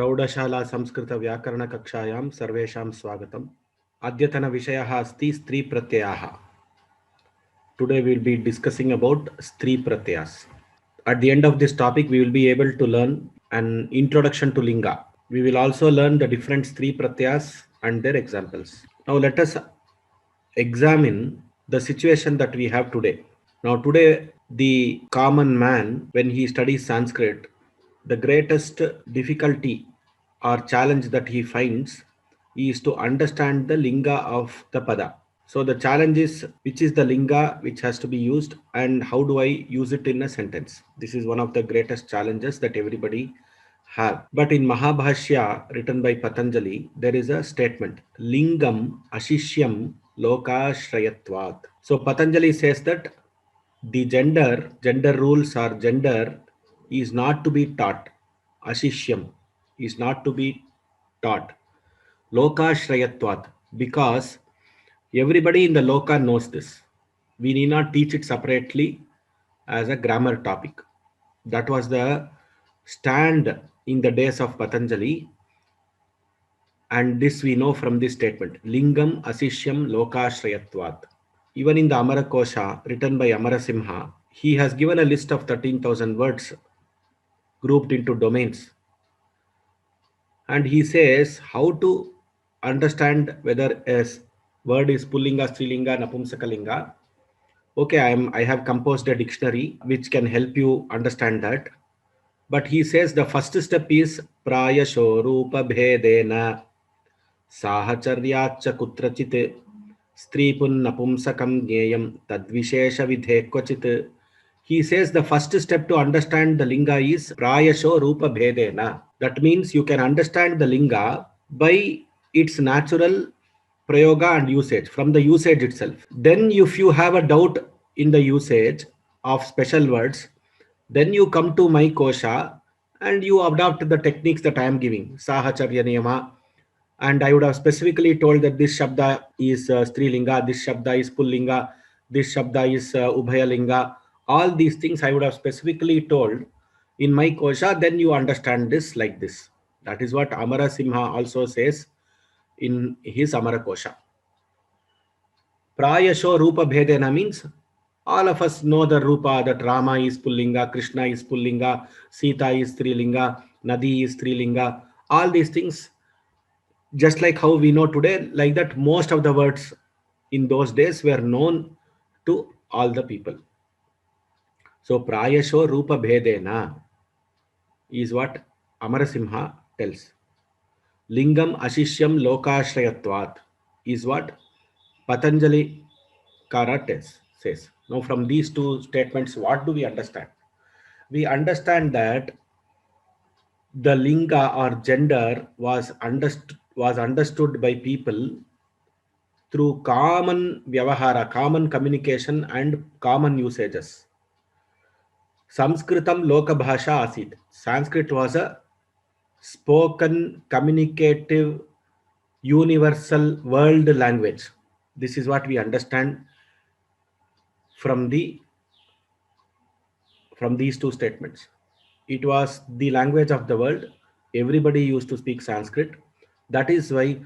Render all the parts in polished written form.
प्रौढशाला संस्कृतव्याकरणकक्षायां सर्वेषां स्वागतम्। अद्यतनविषयः अस्ति स्त्रीप्रत्ययाः. Today we will be discussing about Stri Pratyas. At the end of this topic, we will be able to learn an introduction to Linga. We will also learn the different Stri Pratyas and their examples. Now let us examine the situation that we have today. Now today, the common man, when he studies Sanskrit, the greatest difficulty or challenge that he finds is to understand the linga of the pada. So the challenge is which is the linga which has to be used and how do I use it in a sentence. This is one of the greatest challenges that everybody have. But in Mahabhashya written by Patanjali, there is a statement, Lingam Ashishyam Lokashrayatvat. So Patanjali says that the gender rules or gender is not to be taught. Ashishyam is not to be taught. Lokashrayatvat, because everybody in the loka knows this. We need not teach it separately as a grammar topic. That was the stand in the days of Patanjali, and this we know from this statement, Lingam Asishyam Lokashrayatvat. Even in the Amara Kosha written by Amarasimha, he has given a list of 13,000 words grouped into domains. And he says how to understand whether a word is Pullinga, Strilinga, Napumsakalinga. Okay, I have composed a dictionary which can help you understand that. But he says the first step is Prayasho Rupa Bhedena Sahacharyacha Kutrachit Stripun Napumsakam Gneyam Tadvishesha Vidhe Kvachit. He says the first step to understand the linga is Prayasho Rupa Bhedena. That means you can understand the linga by its natural prayoga and usage, from the usage itself. Then if you have a doubt in the usage of special words, then you come to my kosha and you adopt the techniques that I am giving, Sahacharya Niyama. And I would have specifically told that this shabda is Strilinga, this shabda is Pullinga, this shabda is Ubhayalinga. All these things I would have specifically told in my kosha, then you understand this like this. That is what Amara Simha also says in his Amara Kosha. Prayasho Rupa Bhedena means all of us know the Rupa, that Rama is Pullinga, Krishna is Pullinga, Sita is Strilinga, Nadi is Strilinga. All these things, just like how we know today, like that most of the words in those days were known to all the people. So Prayasho Rupa Bhedena is what Amarasimha tells. Lingam Ashishyam Lokashrayatvat is what Patanjali Karates says. Now from these two statements, what do we understand? We understand that the linga or gender was understood by people through common vyavahara, common communication and common usages. Sanskritam Lokabhasha Asit. Sanskrit was a spoken, communicative, universal world language. This is what we understand from these two statements. It was the language of the world. Everybody used to speak Sanskrit. That is why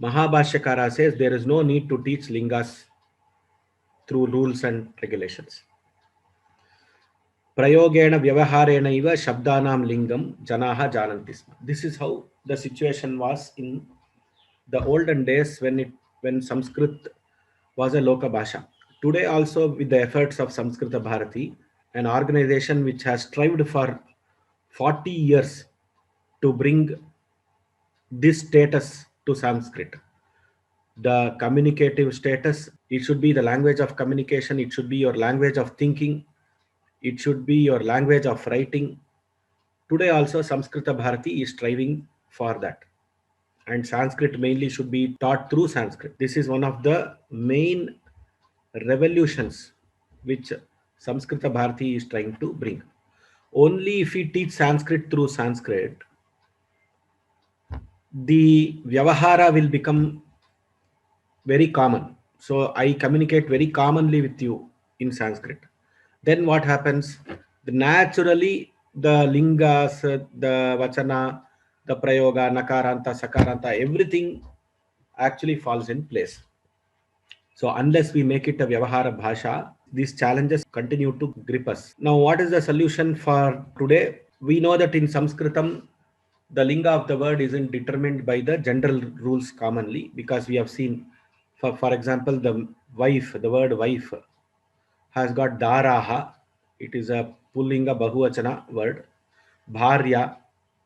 Mahabhashyakara says there is no need to teach lingas through rules and regulations. Prayogena vyavaharena iva shabdanam lingam janaha jananti sma. This is how the situation was in the olden days when Sanskrit was a loka bhasha. Today also, with the efforts of Samskrita Bharati, an organization which has strived for 40 years to bring this status to Sanskrit. The communicative status, it should be the language of communication, it should be your language of thinking, it should be your language of writing. Today also Samskrita Bharati is striving for that. And Sanskrit mainly should be taught through Sanskrit. This is one of the main revolutions which Samskrita Bharati is trying to bring. Only if we teach Sanskrit through Sanskrit, the Vyavahara will become very common. So I communicate very commonly with you in Sanskrit. Then what happens? Naturally, the lingas, the vachana, the prayoga, nakaranta, sakaranta, everything actually falls in place. So unless we make it a Vyavahara Bhasha, these challenges continue to grip us. Now, what is the solution for today? We know that in Sanskritam, the linga of the word isn't determined by the general rules commonly, because we have seen, for example, the wife, the word wife has got daraha. It is a pullinga bahuvachana word. Bharya,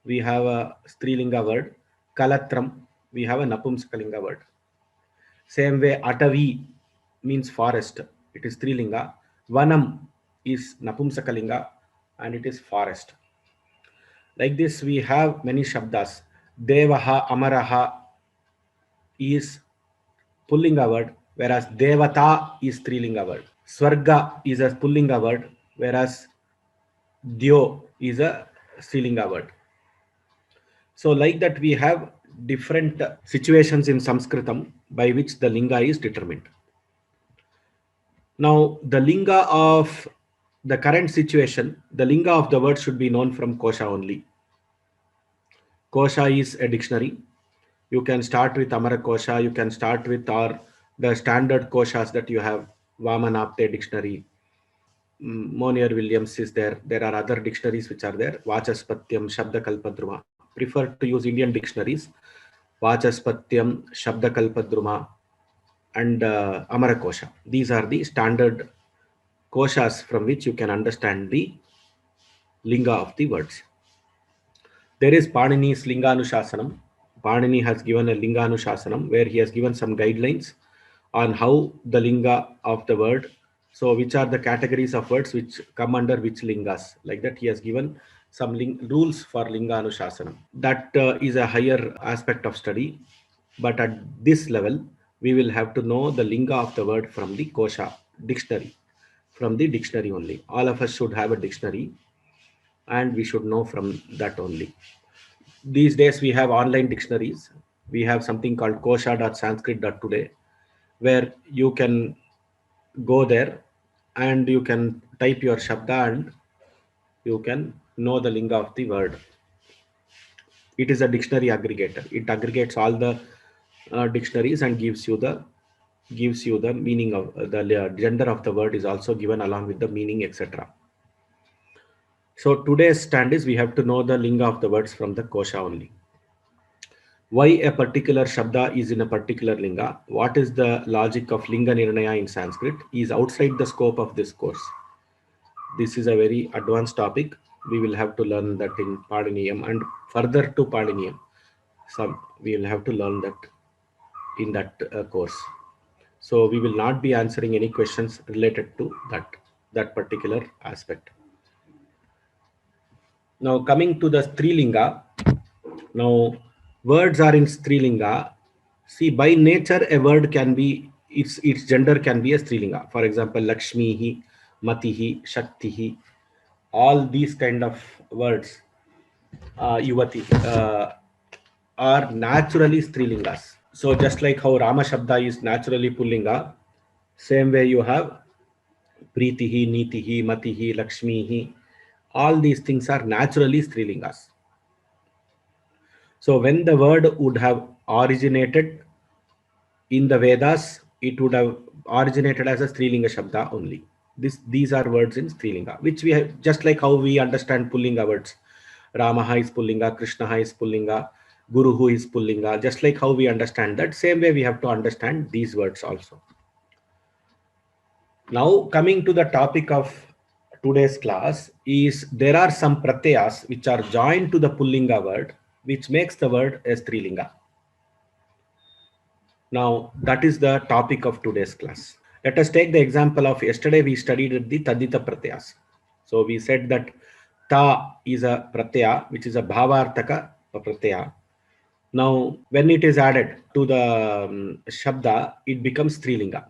we have a strilinga word. Kalatram, we have a napumsakalinga word. Same way, Atavi means forest. It is Strilinga. Vanam is Napumsakalinga and it is forest. Like this, we have many Shabdas. Devaha, Amaraha is Pullinga word, whereas Devata is Strilinga word. Swarga is a Pullinga word, whereas Dyo is a Strilinga word. So like that, we have different situations in Sanskritam by which the linga is determined. Now, the linga of the current situation, the linga of the word should be known from Kosha only. Kosha is a dictionary. You can start with Amara Kosha, you can start with the standard Koshas that you have, Vamanapte dictionary, Monier Williams is there. There are other dictionaries which are there, Vachaspatyam, Shabdakalpadruma. Prefer to use Indian dictionaries, Vachaspatyam, Shabdakalpadruma, and Amara Kosha. These are the standard koshas from which you can understand the linga of the words. There is Panini's Linganushasana. Panini has given a Linganushasana where he has given some guidelines on how the linga of the word. So, which are the categories of words which come under which lingas? Like that, he has given some rules for Linganushasana. That is a higher aspect of study. But at this level, we will have to know the linga of the word from the kosha dictionary. From the dictionary only. All of us should have a dictionary and we should know from that only. These days we have online dictionaries. We have something called kosha.sanskrit.today where you can go there and you can type your shabda and you can know the linga of the word. It is a dictionary aggregator. It aggregates all the dictionaries and gives you the meaning of the gender of the word is also given along with the meaning, etc. So today's stand is we have to know the linga of the words from the kosha only. Why a particular shabda is in a particular linga, what is the logic of linga nirnaya in Sanskrit is outside the scope of this course. This is a very advanced topic. We will have to learn that in Padiniyam and further to Padiniyam. We will have to learn that in that course. So we will not be answering any questions related to that particular aspect. Now coming to the Strilinga. Now words are in Strilinga. See, by nature a word can be, its gender can be a Strilinga. For example, Lakshmihi, Matihi, Shaktihi, all these kind of words, Yuvati, are naturally Strilingas. So just like how Rama Shabda is naturally Pullinga, same way you have Pritihi, Nitihi, Matihi, Lakshmihi, all these things are naturally Strilingas. So when the word would have originated in the Vedas, it would have originated as a Strilinga Shabda only. These are words in Strilinga, which we have, just like how we understand Pullinga words. Ramaha is Pullinga, Krishnaha is Pullinga, Guruhu is Pullinga, just like how we understand that, same way we have to understand these words also. Now coming to the topic of today's class is there are some pratyas which are joined to the Pullinga word, which makes the word a Strilinga. Now that is the topic of today's class. Let us take the example of yesterday we studied the Tadita pratyas. So we said that ta is a pratyaya which is a bhavartaka pratyaya. Now when it is added to the shabda, it becomes Strilinga.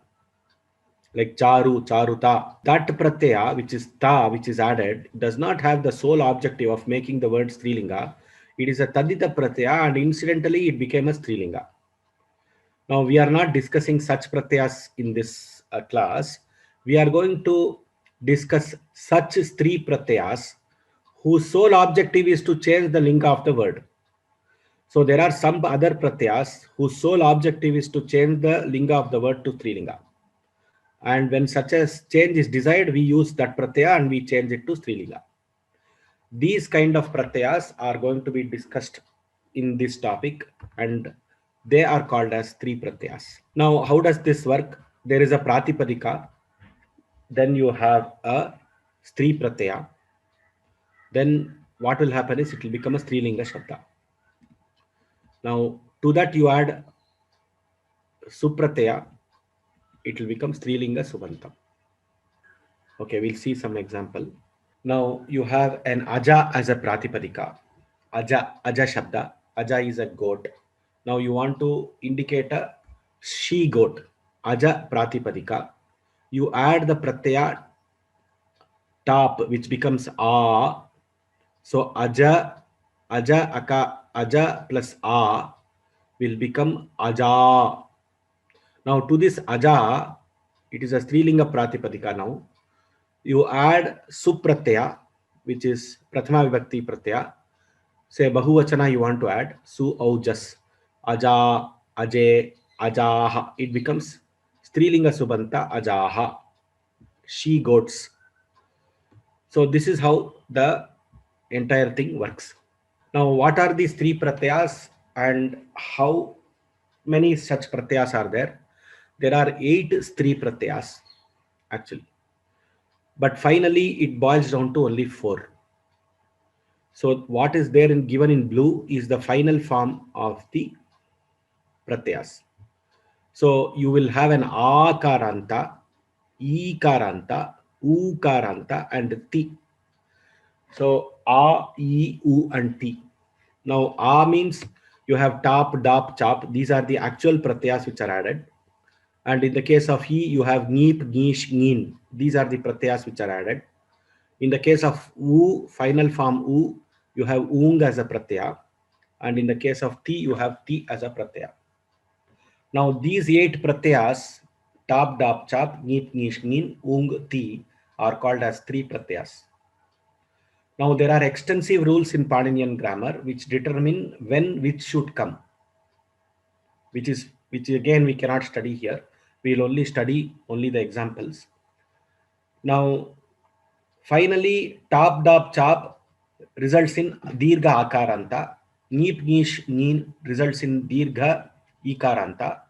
Like charu, charuta. That pratyaya which is ta which is added does not have the sole objective of making the word Strilinga. It is a Tadita pratyaya and incidentally it became a Strilinga. Now, we are not discussing such pratyas in this class. We are going to discuss such three pratyas whose sole objective is to change the linga of the word. So there are some other pratyas whose sole objective is to change the linga of the word to Strilinga. And when such a change is desired, we use that pratyaya and we change it to Strilinga. These kind of pratyas are going to be discussed in this topic, and they are called as three pratyas. Now, how does this work? There is a pratipadika, then you have a stri pratyaya. Then what will happen is it will become a strilinga shabda. Now, to that you add supratyaya, it will become strilinga subantam. Okay, we'll see some example. Now you have an aja as a pratipadika. Aja shabda. Aja is a goat. Now you want to indicate a she goat. Aja pratipadika. You add the pratyaya top, which becomes a. So aja plus a will become aja. Now to this aja, it is a strilinga pratipadika now. You add supratyaya, which is prathama vibhakti pratyaya. Say bahuvachana you want to add su aujas, aja, aje, ajaha. It becomes strilinga subanta ajaha, she goats. So this is how the entire thing works. Now what are these three pratyas and how many such pratyas are there? There are 8 stri pratyas actually, but finally it boils down to only 4. So what is there in given in blue is the final form of the pratyas. So you will have an akaranta, ikaranta, ukaranta, and ti. So a, e, u, and ti. Now a means you have top, dap, chop. These are the actual pratyas which are added. And in the case of e, you have neep, nish, nin. These are the pratyas which are added. In the case of u, final form u, you have ung as a pratyaya. And in the case of ti, you have ti as a pratyaya. Now these 8 pratyas, tap, dap, chap, neep, nish, nin, ung, ti, are called as three pratyas. Now there are extensive rules in Paninian grammar which determine when which should come, which again we cannot study here. We will only study only the examples. Now finally, top, dap, chop results in dirgha akaranta. Neep, nish, nin results in dirgha ikaranta.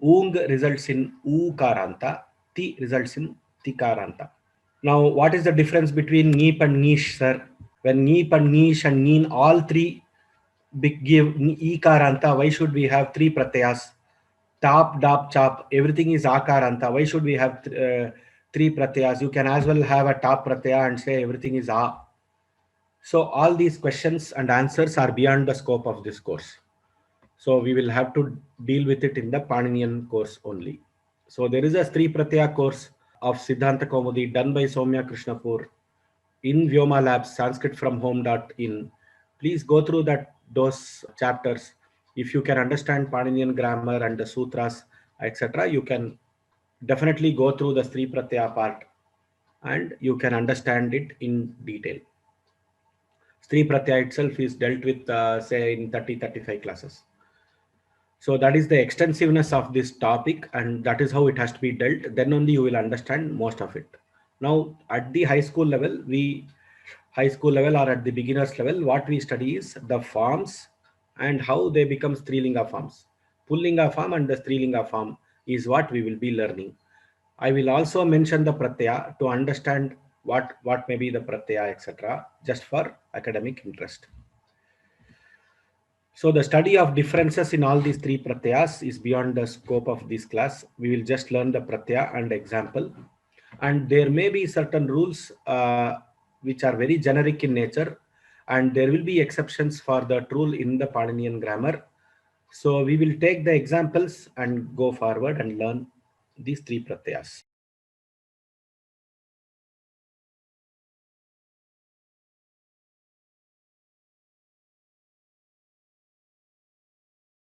Ung results in ukaranta. Ti results in tikaranta. Now, what is the difference between neep and nish, sir? When neep and nish and nin, all three give ikaranta, why should we have three pratyas? Tap, dap, chop, everything is akaranta. Why should we have three pratyas? You can as well have a top pratyaya and say everything is a. So all these questions and answers are beyond the scope of this course. So we will have to deal with it in the Paninian course only. So there is a three pratyaya course of Siddhanta Kaumudi done by Soumya Krishnapur in Vyoma Labs, sanskritfromhome.in. Please go through those chapters. If you can understand Paninian grammar and the sutras, etc., you can definitely go through the Sri Pratyaya part and you can understand it in detail. Sri Pratyaya itself is dealt with, say, in 30-35 classes. So that is the extensiveness of this topic, and that is how it has to be dealt. Then only you will understand most of it. Now, at the high school level or at the beginners level, what we study is the forms and how they become Strilinga forms. Pullinga form and the Strilinga form is what we will be learning. I will also mention the pratyaya to understand what may be the pratyaya, etc., just for academic interest. So the study of differences in all these three pratyas is beyond the scope of this class. We will just learn the pratyaya and example. And there may be certain rules which are very generic in nature, and there will be exceptions for that rule in the Paninian grammar. So we will take the examples and go forward and learn these three pratyas.